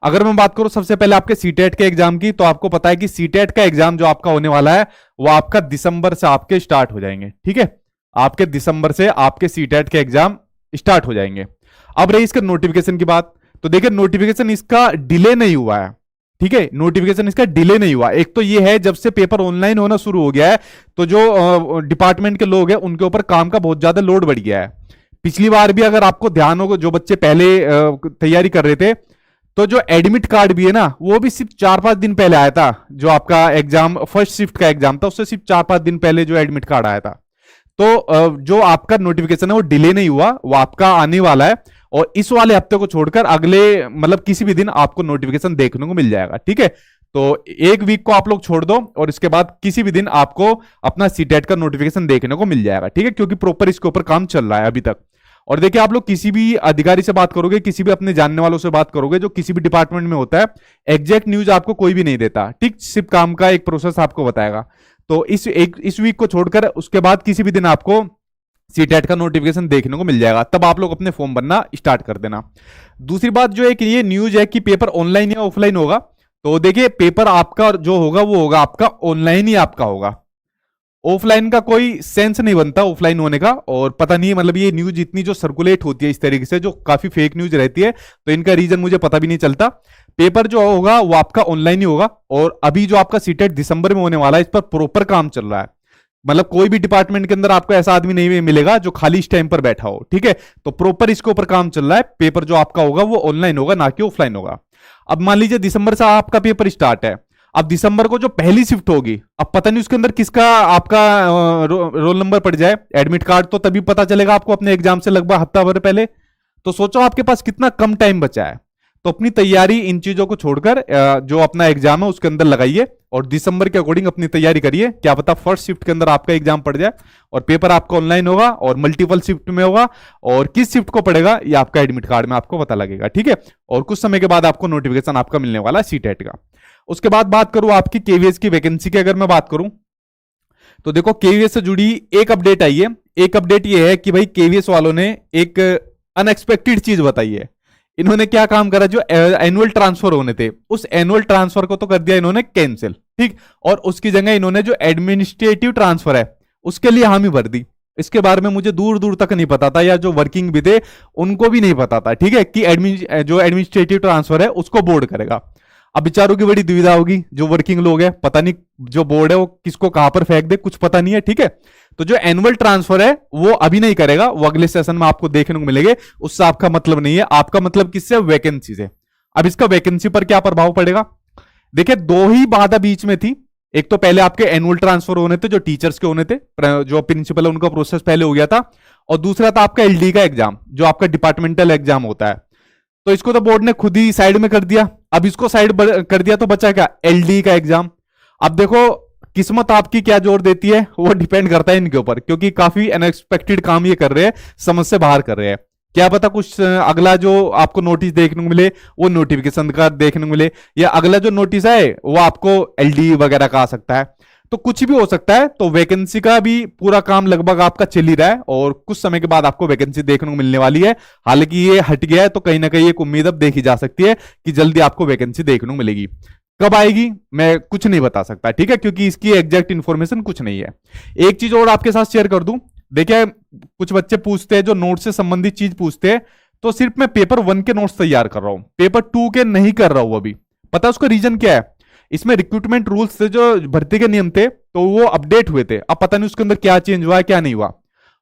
अगर मैं बात करूं सबसे पहले आपके सीटेट के एग्जाम की, तो आपको पता है कि सीटेट का एग्जाम जो आपका होने वाला है वो आपका दिसंबर से आपके स्टार्ट हो जाएंगे। ठीक है, आपके दिसंबर से आपके सीटेट के एग्जाम स्टार्ट हो जाएंगे। अब रही इसके नोटिफिकेशन की बात, तो देखिए नोटिफिकेशन इसका डिले नहीं हुआ है। ठीक है, नोटिफिकेशन इसका डिले नहीं हुआ। एक तो ये है जब से पेपर ऑनलाइन होना शुरू हो गया है तो जो डिपार्टमेंट के लोग हैं उनके ऊपर काम का बहुत ज्यादा लोड बढ़ गया है। पिछली बार भी अगर आपको ध्यान होगा, जो बच्चे पहले तैयारी कर रहे थे, तो जो एडमिट कार्ड भी है ना वो भी सिर्फ 4-5 दिन पहले आया था। जो आपका एग्जाम फर्स्ट शिफ्ट का एग्जाम था उससे सिर्फ 4-5 दिन पहले जो एडमिट कार्ड आया था। तो जो आपका नोटिफिकेशन है वो डिले नहीं हुआ, वो आपका आने वाला है। और इस वाले हफ्ते को छोड़कर अगले मतलब किसी भी दिन आपको नोटिफिकेशन देखने को मिल जाएगा। ठीक है, तो एक वीक को आप लोग छोड़ दो और इसके बाद किसी भी दिन आपको अपना सीटेट का नोटिफिकेशन देखने को मिल जाएगा। ठीक है, क्योंकि प्रॉपर इसके ऊपर काम चल रहा है अभी तक। और देखिए आप लोग किसी भी अधिकारी से बात करोगे, किसी भी अपने जानने वालों से बात करोगे जो किसी भी डिपार्टमेंट में होता है, एग्जैक्ट न्यूज आपको कोई भी नहीं देता। ठीक, सिर्फ काम का एक प्रोसेस आपको बताएगा। तो इस वीक को छोड़कर उसके बाद किसी भी दिन आपको सीटेट का नोटिफिकेशन देखने को मिल जाएगा, तब आप लोग अपने फॉर्म भरना स्टार्ट कर देना। दूसरी बात जो एक ये न्यूज है कि पेपर ऑनलाइन या ऑफलाइन होगा, तो देखिए पेपर आपका जो होगा वो होगा आपका ऑनलाइन ही आपका होगा। ऑफलाइन का कोई सेंस नहीं बनता ऑफलाइन होने का। और पता नहीं मतलब ये न्यूज इतनी जो सर्कुलेट होती है इस तरीके से, जो काफी फेक न्यूज रहती है, तो इनका रीजन मुझे पता भी नहीं चलता। पेपर जो होगा वो आपका ऑनलाइन ही होगा। और अभी जो आपका सीटेट दिसंबर में होने वाला है इस पर प्रॉपर काम चल रहा है। मतलब कोई भी डिपार्टमेंट के अंदर आपको ऐसा आदमी नहीं मिलेगा जो खाली इस टाइम पर बैठा हो। ठीक है, तो प्रॉपर इसके ऊपर काम चल रहा है। पेपर जो आपका होगा वो ऑनलाइन होगा, ना कि ऑफलाइन होगा। अब मान लीजिए दिसंबर से आपका पेपर स्टार्ट है। अब दिसंबर को जो पहली शिफ्ट होगी, अब पता नहीं उसके अंदर किसका आपका रोल नंबर पड़ जाए। एडमिट कार्ड तो तभी पता चलेगा आपको अपने एग्जाम से लगभग हफ्ता भर पहले। तो सोचो आपके पास कितना कम टाइम बचा है। तो अपनी तैयारी इन चीजों को छोड़कर जो अपना एग्जाम है उसके अंदर लगाइए और दिसंबर के अकॉर्डिंग अपनी तैयारी करिए। क्या पता फर्स्ट शिफ्ट के अंदर आपका एग्जाम पड़ जाए और पेपर आपका ऑनलाइन होगा और मल्टीपल शिफ्ट में होगा। और किस शिफ्ट को पड़ेगा ये आपका एडमिट कार्ड में आपको पता लगेगा। ठीक है, और कुछ समय के बाद आपको नोटिफिकेशन आपका मिलने वाला है सीटेट का। उसके बाद बात करूं आपकी केवीएस की वैकेंसी की, अगर मैं बात करूं तो देखो केवीएस से जुड़ी एक अपडेट आई है। एक अपडेट ये है कि भाई केवीएस वालों ने एक अनएक्सपेक्टेड चीज बताई है। इन्होंने क्या काम करा, जो एनुअल ट्रांसफर होने थे उस एनुअल ट्रांसफर को तो कर दिया इन्होंने कैंसिल। ठीक, और उसकी जगह इन्होंने जो एडमिनिस्ट्रेटिव ट्रांसफर है उसके लिए हामी भर दी। इसके बारे में मुझे दूर दूर तक नहीं पता था, या जो वर्किंग भी थे उनको भी नहीं पता था। ठीक है, कि जो एडमिनिस्ट्रेटिव ट्रांसफर है उसको बोर्ड करेगा। अब बेचारों की बड़ी दुविधा होगी, जो वर्किंग लोग हैं, पता नहीं जो बोर्ड है वो किसको कहां पर फेंक दे, कुछ पता नहीं है। ठीक है, तो जो एनुअल ट्रांसफर है वो अभी नहीं करेगा, वो अगले सेशन में आपको देखने को मिलेंगे। उससे आपका मतलब नहीं है, आपका मतलब किससे, वैकेंसी से। अब इसका वैकेंसी पर क्या प्रभाव पड़ेगा, देखिए दो ही बाधा बीच में थी। एक तो पहले आपके एनुअल ट्रांसफर होने थे जो टीचर्स के होने थे, जो प्रिंसिपल है उनका प्रोसेस पहले हो गया था। और दूसरा था आपका एलडी का एग्जाम, जो आपका डिपार्टमेंटल एग्जाम होता है। तो इसको तो बोर्ड ने खुद ही साइड में कर दिया। अब इसको साइड कर दिया तो बचा क्या, एलडी का एग्जाम। अब देखो किस्मत आपकी क्या जोर देती है वो डिपेंड करता है इनके ऊपर, क्योंकि काफी अनएक्सपेक्टेड काम ये कर रहे हैं, समझ से बाहर कर रहे हैं। क्या पता कुछ अगला जो आपको नोटिस देखने को मिले वो नोटिफिकेशन का देखने को मिले, या अगला जो नोटिस है वो आपको एलडी वगैरह का आ सकता है। तो कुछ भी हो सकता है। तो वैकेंसी का भी पूरा काम लगभग आपका चल ही रहा है और कुछ समय के बाद आपको वैकेंसी देखने को मिलने वाली है। हालांकि ये हट गया है तो कहीं ना कहीं एक उम्मीद अब देखी जा सकती है कि जल्दी आपको वैकेंसी देखने को मिलेगी। कब आएगी मैं कुछ नहीं बता सकता। ठीक है, क्योंकि इसकी एग्जैक्ट इंफॉर्मेशन कुछ नहीं है। एक चीज और आपके साथ शेयर कर दूं, देखिए कुछ बच्चे पूछते हैं जो नोट से संबंधित चीज पूछते हैं, तो सिर्फ मैं पेपर 1 के नोट्स तैयार कर रहा हूं, पेपर 2 के नहीं कर रहा हूं अभी। पता है उसका रीजन क्या है, इसमें रिक्रूटमेंट रूल्स थे, जो भर्ती के नियम थे तो वो अपडेट हुए थे। अब पता नहीं उसके अंदर क्या चेंज हुआ है क्या नहीं हुआ।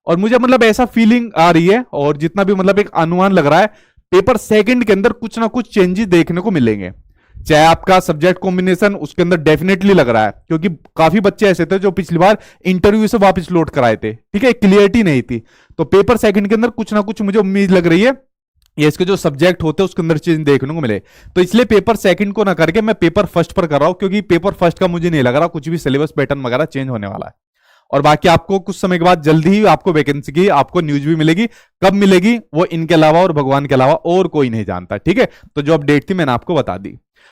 और मुझे मतलब ऐसा फीलिंग आ रही है और जितना भी मतलब एक अनुमान लग रहा है, पेपर 2 के अंदर कुछ ना कुछ चेंजेस देखने को मिलेंगे। चाहे आपका सब्जेक्ट कॉम्बिनेशन उसके अंदर डेफिनेटली लग रहा है, क्योंकि काफी बच्चे ऐसे थे जो पिछली बार इंटरव्यू से वापस लौट कर आए थे। ठीक है, क्लियरिटी नहीं थी। तो पेपर 2 के अंदर कुछ ना कुछ मुझे उम्मीद लग रही है ये इसके जो सब्जेक्ट होते हैं उसके अंदर चेंज देखने को मिले। तो इसलिए पेपर 2 को ना करके मैं पेपर 1 पर कर रहा हूं, क्योंकि पेपर 1 का मुझे नहीं लग रहा कुछ भी सिलेबस पैटर्न वगैरह चेंज होने वाला है। और बाकी आपको कुछ समय के बाद जल्दी ही आपको वैकेंसी की आपको न्यूज भी मिलेगी। कब मिलेगी वो इनके अलावा और भगवान के अलावा और कोई नहीं जानता। ठीक है, तो जो अपडेट थी मैंने आपको बता दी।